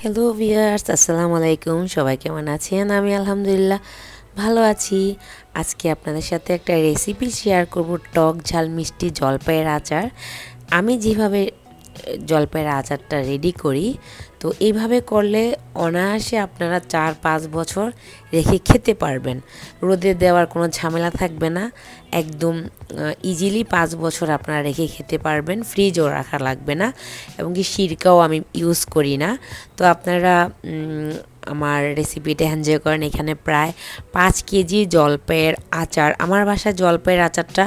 Hello viewers, আসসালামু আলাইকুম। সবাই কেমন আছেন? আমি আলহামদুলিল্লাহ ভালো আছি। আজকে আপনাদের সাথে একটা রেসিপি শেয়ার করব, টক ঝাল মিষ্টি জলপাইয়ের আচার। আমি যেভাবে জলপাইয়ের আচারটা রেডি করি, তো এইভাবে করলে অনায়াসে আপনারা 4-5 বছর রেখে খেতে পারবেন। রোদে দেওয়ার কোনো ঝামেলা থাকবে না। একদম ইজিলি 5 বছর আপনারা রেখে খেতে পারবেন। ফ্রিজও রাখা লাগবে না, এবং কি সিরকাও আমি ইউজ করি না। তো আপনারা আমার রেসিপিটা এনজয় করেন। এখানে প্রায় 5 কেজি জলপাইয়ের আচার। আমার বাসায় জলপাইয়ের আচারটা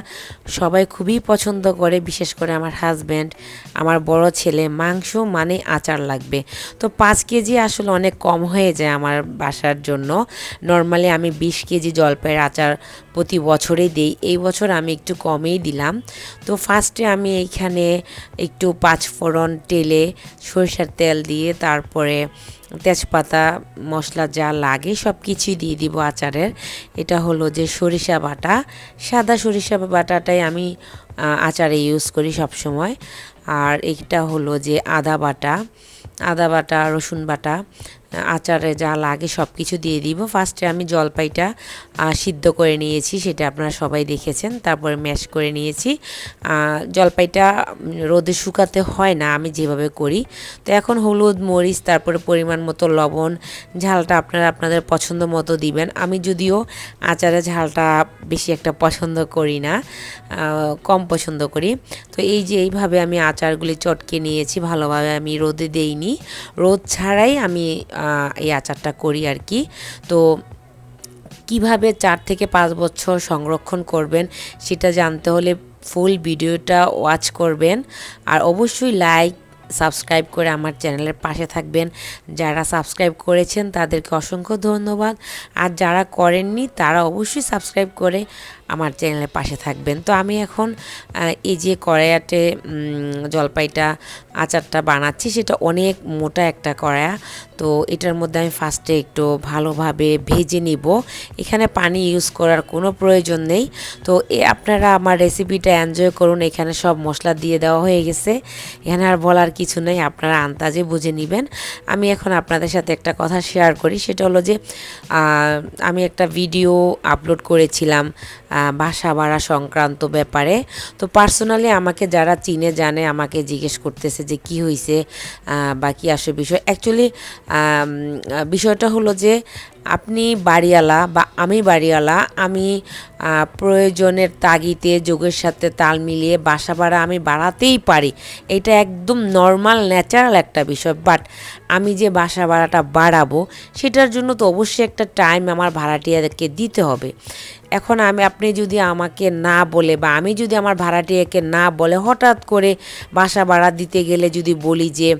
সবাই খুবই পছন্দ করে, বিশেষ করে আমার হাজব্যান্ড, আমার বড় ছেলে। মাংস মানে আচার লাগবে। তো 5 কেজি আসলে অনেক কম হয়ে যায় আমার বাসার জন্য। নর্মালি আমি 20 কেজি জলপাইয়ের আচার প্রতি বছরেই দিই। এই বছর আমি একটু কমেই দিলাম। তো ফার্স্টে আমি এইখানে একটু 5 ফোড়ন তেলে সরিষার তেল দিয়ে, তারপরে তেজপাতা, মশলা যা লাগে সব কিছুই দিয়ে দিব আচারের। এটা হলো যে সরিষা বাটা, সাদা সরিষা বাটাটাই আমি আচারে ইউজ করি সব সময়। আর এইটা হলো যে আদা বাটা, রসুন বাটা, আচারে যা লাগে সব কিছু দিয়ে দিব। ফার্স্টে আমি জলপাইটা সিদ্ধ করে নিয়েছি, সেটা আপনারা সবাই দেখেছেন। তারপরে ম্যাশ করে নিয়েছি। জলপাইটা রোদে শুকাতে হয় না, আমি যেভাবে করি। তো এখন হলুদ, মরিচ, তারপরে পরিমাণ মতো লবণ, ঝালটা আপনারা আপনাদের পছন্দ মতো দিবেন। আমি যদিও আচারে ঝালটা বেশি একটা পছন্দ করি না, কম পছন্দ করি। তো এই যে এইভাবে আমি আচারগুলি চটকে নিয়েছি, ভালোভাবে আমি রোদে দেইনি, রোদ ছাড়াই আমি এই আচারটা করি আর কি। তো কিভাবে 4 থেকে 5 বছর সংরক্ষণ করবেন সেটা জানতে হলে ফুল ভিডিওটা ওয়াচ করবেন। আর অবশ্যই লাইক, সাবস্ক্রাইব করে আমার চ্যানেলের পাশে থাকবেন। যারা সাবস্ক্রাইব করেছেন তাদেরকে অসংখ্য ধন্যবাদ। আর যারা করেননি তারা অবশ্যই সাবস্ক্রাইব করে আমার চ্যানেলের পাশে থাকবেন। তো আমি এখন এই যে কড়াইতে জলপাইটা আচারটা বানাচ্ছি, সেটা অনেক মোটা একটা কড়াই। তো এটার মধ্যে আমি ফার্স্টে একটু ভালোভাবে ভেজে নিব। এখানে পানি ইউজ করার কোনো প্রয়োজন নেই। তো আপনারা আমার রেসিপিটা এনজয় করুন। এখানে সব মশলা দিয়ে দেওয়া হয়ে গেছে, এখানে আর বলার কিছু নেই, আপনারা আন্দাজে বুঝে নেবেন। আমি এখন আপনাদের সাথে একটা কথা শেয়ার করি, সেটা হলো যে আমি একটা ভিডিও আপলোড করেছিলাম বাসা ভাড়া সংক্রান্ত ব্যাপারে। তো পার্সোনালি আমাকে যারা চিনে জানে আমাকে জিজ্ঞেস করতেছে যে কি হয়েছে বা কী আসে বিষয়। অ্যাকচুয়ালি বিষয়টা হলো যে আপনি বাড়িওয়ালা বা আমি বাড়িওয়ালা, আমি প্রয়োজনের তাগিদে যোগের সাথে তাল মিলিয়ে বাসা ভাড়া আমি বাড়াতেই পারি। এটা একদম নর্মাল ন্যাচারাল একটা বিষয়। বাট আমি যে বাসা ভাড়াটা বাড়াবো সেটার জন্য তো অবশ্যই একটা টাইম আমার ভাড়াটিয়াকে দিতে হবে। এখন আপনি যদি আমাকে না বলে বা আমি যদি আমার ভাড়াটিয়াকে না বলে হঠাৎ করে বাসা ভাড়া দিতে গেলে যদি বলি যে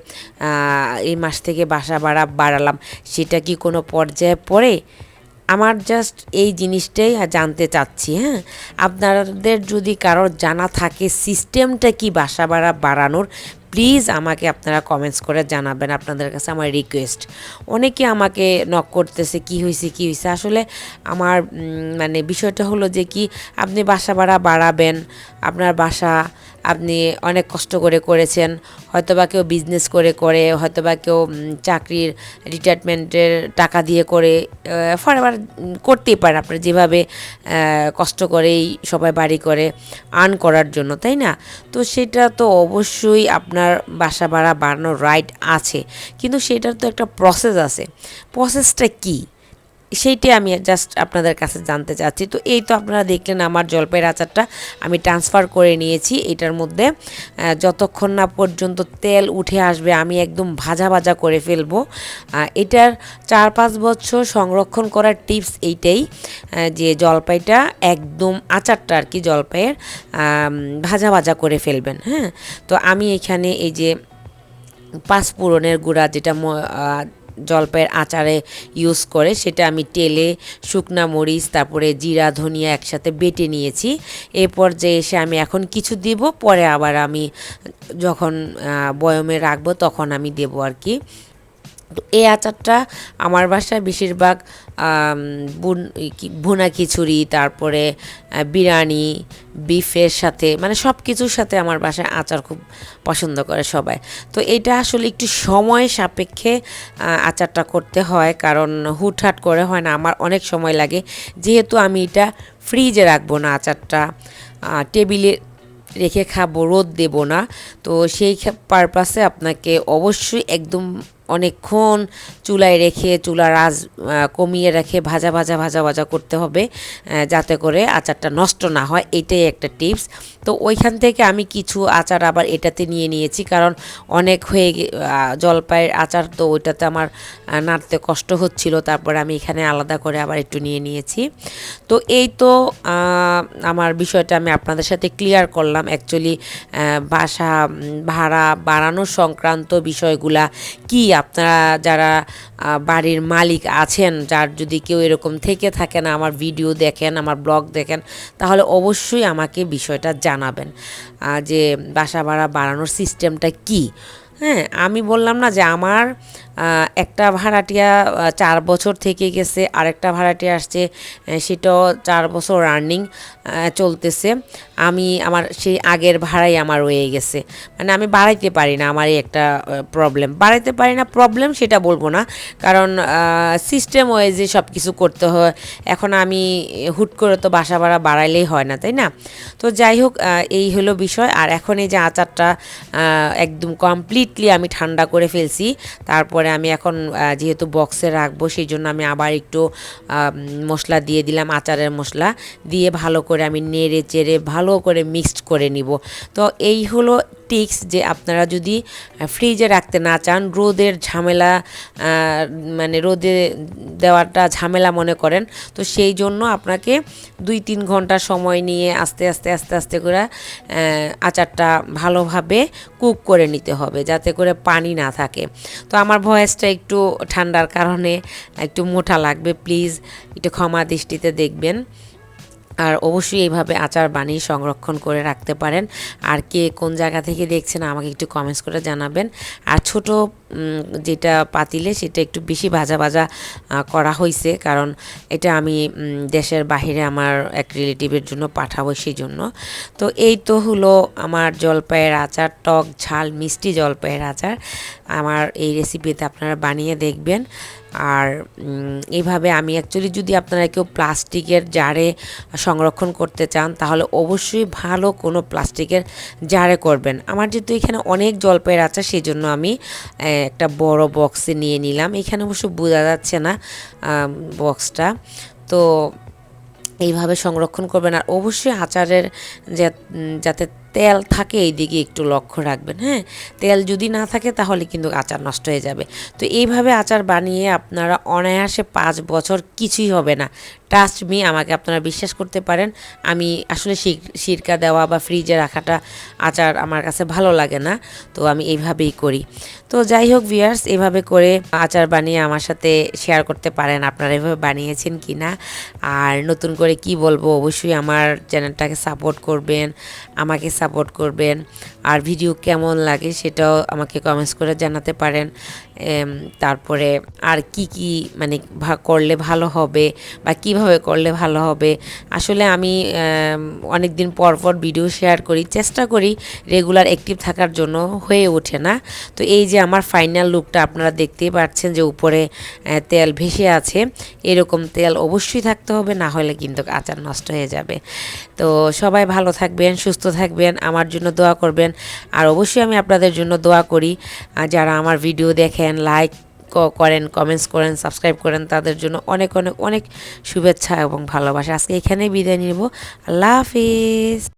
এই মাস থেকে বাসা ভাড়া বাড়ালাম, সেটা কি কোনো পর্যায়ে পড়ে? আমার জাস্ট এই জিনিসটাই জানতে চাচ্ছি। হ্যাঁ, আপনাদের যদি কারোর জানা থাকে সিস্টেমটা কি বাসা ভাড়া বাড়ানোর, প্লিজ আমাকে আপনারা কমেন্টস করে জানাবেন। আপনাদের কাছে আমার রিকোয়েস্ট। অনেকে আমাকে নক করতেছে কি হয়েছে। আসলে আমার মানে বিষয়টা হলো যে কি, আপনি বাসা ভাড়া বাড়াবেন, আপনার বাসা আপনি অনেক কষ্ট করে করেছেন, হয়তোবা কেউ বিজনেস করে, হয়তোবা কেউ চাকরির রিটায়ারমেন্টের টাকা দিয়ে করে, ফরএভার করতেই পারেন আপনার যেভাবে কষ্ট করেই সবাই বাড়ি করে আর্ন করার জন্য, তাই না? তো সেটা তো অবশ্যই আপনার বাসা ভাড়া বাড়ানোর রাইট আছে, কিন্তু সেটার তো একটা প্রসেস আছে। প্রসেসটা কী সেইটাই আমি জাস্ট আপনাদের কাছে জানতে চাচ্ছি। তো এই তো আপনারা দেখলেন আমার জলপাইয়ের আচারটা আমি ট্রান্সফার করে নিয়েছি। এটার মধ্যে যতক্ষণ না পর্যন্ত তেল উঠে আসবে আমি একদম ভাজা করে ফেলবো। এটার 4-5 বছর সংরক্ষণ করার টিপস এইটাই, যে জলপাইটা একদম আচারটা আর কি জলপাইয়ের ভাজা করে ফেলবেন। হ্যাঁ, তো আমি এখানে এই যে 5 ফোড়নের গুঁড়া, যেটা জলপাইয়ের আচারে ইউজ করে, সেটা আমি তেলে শুকনা মরিচ, তারপরে জিরা, ধনিয়া একসাথে বেটে নিয়েছি। এই পর্যায়ে এসে আমি এখন কিছু দিব, পরে আবার আমি যখন বয়মে রাখবো তখন আমি দেবো আর কি। তো এই আচারটা আমার বাসায় বেশিরভাগ ভুনা খিচুড়ি, তারপরে বিরিয়ানি, বিফের সাথে মানে সব কিছুর সাথে আমার বাসায় আচার খুব পছন্দ করে সবাই। তো এটা আসলে একটু সময় সাপেক্ষে আচারটা করতে হয়, কারণ হুটহাট করে হয় না, আমার অনেক সময় লাগে। যেহেতু আমি এটা ফ্রিজে রাখবো না, আচারটা টেবিলে রেখে খাবো, রোদ দেব না, তো সেই পারপাসে আপনাকে অবশ্যই একদম অনেকক্ষণ চুলায় রেখে চুলার আঁচ কমিয়ে রেখে ভাজা ভাজা ভাজা ভাজা করতে হবে, যাতে করে আচারটা নষ্ট না হয়। এটাই একটা টিপস। তো ওইখান থেকে আমি কিছু আচার আবার এটাতে নিয়ে নিয়েছি, কারণ অনেক হয়ে জলপাইয়ের আচার তো ওইটাতে আমার নাড়তে কষ্ট হচ্ছিল, তারপরে আমি এখানে আলাদা করে আবার একটু নিয়ে নিয়েছি। তো এই তো আমার বিষয়টা আমি আপনাদের সাথে ক্লিয়ার করলাম। অ্যাকচুয়ালি বাসা ভাড়া বাড়ানো সংক্রান্ত বিষয়গুলা কি, আপনারা যারা বাড়ির মালিক আছেন, যার যদি কেউ এরকম থেকে থাকেন, আমার ভিডিও দেখেন, আমার ব্লগ দেখেন, তাহলে অবশ্যই আমাকে বিষয়টা জানাবেন যে বাসা ভাড়া বাড়ানোর সিস্টেমটা কি। হ্যাঁ, আমি বললাম না যে আমার একটা ভাড়াটিয়া 4 বছর থেকে গেছে, আরেকটা ভাড়াটিয়া আসছে, সেটাও 4 বছর রানিং চলতেছে। আমার সেই আগের ভাড়াই আমার রয়ে গেছে, মানে আমি বাড়াইতে পারি না, আমারই একটা প্রবলেম। বাড়াইতে পারি না প্রবলেম সেটা বলবো না, কারণ সিস্টেম ওয়াইজে সব কিছু করতে হয়। এখন আমি হুট করে তো বাসা ভাড়া বাড়াইলেই হয় না, তাই না? তো যাই হোক, এই হলো বিষয়। আর এখন এই যে আচারটা একদম কমপ্লিটলি আমি ঠান্ডা করে ফেলছি, তারপরে আমি এখন যেহেতু বক্সে রাখবো, সেই জন্য আমি আবার একটু মশলা দিয়ে দিলাম, আচারের মশলা দিয়ে ভালো করে আমি নেড়ে চেড়ে ভালো করে মিক্সড করে নিব। তো এই হলো টিক্স, যে আপনারা যদি ফ্রিজে রাখতে না চান, রোদের ঝামেলা মানে রোদে দেওয়াটা ঝামেলা মনে করেন, তো সেই জন্য আপনাকে 2-3 ঘন্টা সময় নিয়ে আস্তে আস্তে আস্তে আস্তে করে আচারটা ভালোভাবে কুক করে নিতে হবে, যাতে করে পানি না থাকে। তো আমার ভয়েসটা একটু ঠান্ডার কারণে একটু মোটা লাগবে, প্লিজ একটু ক্ষমা দৃষ্টিতে দেখবেন। আর অবশ্যই এইভাবে আচার বানিয়ে সংরক্ষণ করে রাখতে পারেন। আর কে কোন জায়গা থেকে দেখছেন আমাকে একটু কমেন্টস করে জানাবেন। আর ছোট যেটা পাতিলে সেটা একটু বেশি ভাজা ভাজা করা হয়েছে, কারণ এটা আমি দেশের বাহিরে আমার এক রিলেটিভের জন্য পাঠাবো, সেই জন্য। তো এই তো হলো আমার জলপাইয়ের আচার, টক ঝাল মিষ্টি জলপাইয়ের আচার। আমার এই রেসিপিতে আপনারা বানিয়ে দেখবেন। আর এইভাবে আমি অ্যাকচুয়ালি, যদি আপনারা কেউ প্লাস্টিকের জারে সংরক্ষণ করতে চান, তাহলে অবশ্যই ভালো কোনো প্লাস্টিকের জারে করবেন। আমার যেহেতু এখানে অনেক জলপাইয়ের আচার, সেই জন্য আমি একটা বড় বক্সে নিয়ে নিলাম। এখানে অবশ্য বোঝা যাচ্ছে না বক্সটা। তো এইভাবে সংরক্ষণ করবেন। আর অবশ্যই আচারের যাতে তেল থাকে এই দিকে একটু লক্ষ্য রাখবেন। হ্যাঁ, তেল যদি না থাকে তাহলে কিন্তু আচার নষ্ট হয়ে যাবে। তো এইভাবে আচার বানিয়ে আপনারা অনায়াসে 5 বছর কিছুই হবে না, ট্রাস্ট মি, আমাকে আপনারা বিশ্বাস করতে পারেন। আমি আসলে সিরকা দেওয়া বা ফ্রিজে রাখাটা আচার আমার কাছে ভালো লাগে না, তো আমি এইভাবেই করি। তো যাই হোক ভিউয়ার্স, এভাবে করে আচার বানিয়ে আমার সাথে শেয়ার করতে পারেন আপনারা এভাবে বানিয়েছেন কি না। আর নতুন করে কি বলবো, অবশ্যই আমার চ্যানেলটাকে সাপোর্ট করবেন, আমাকে সাপোর্ট করবেন। আর ভিডিও কেমন লাগে সেটাও আমাকে কমেন্টস করে জানাতে পারেন। তারপরে আর কি কি মানে করলে ভালো হবে বা কিভাবে করলে ভালো হবে। আসলে আমি অনেক দিন পর পর ভিডিও শেয়ার করি, চেষ্টা করি রেগুলার অ্যাক্টিভ থাকার জন্য, হয়ে ওঠে না। তো এই যে আমার ফাইনাল লুকটা আপনারা দেখতেই পাচ্ছেন, যে উপরে তেল ভেসে আছে, এরকম তেল অবশ্যই থাকতে হবে, না হলে কিন্তু আচার নষ্ট হয়ে যাবে। তো সবাই ভালো থাকবেন, সুস্থ থাকবেন, আমার জন্য দোয়া করবেন। আর অবশ্যই আমি আপনাদের জন্য দোয়া করি, যারা আমার ভিডিও দেখেন, লাইক করেন, কমেন্টস করেন, সাবস্ক্রাইব করেন, তাদের জন্য অনেক অনেক অনেক শুভেচ্ছা এবং ভালোবাসা। আজকে এখানেই বিদায় নিব। আল্লাহ হাফিজ।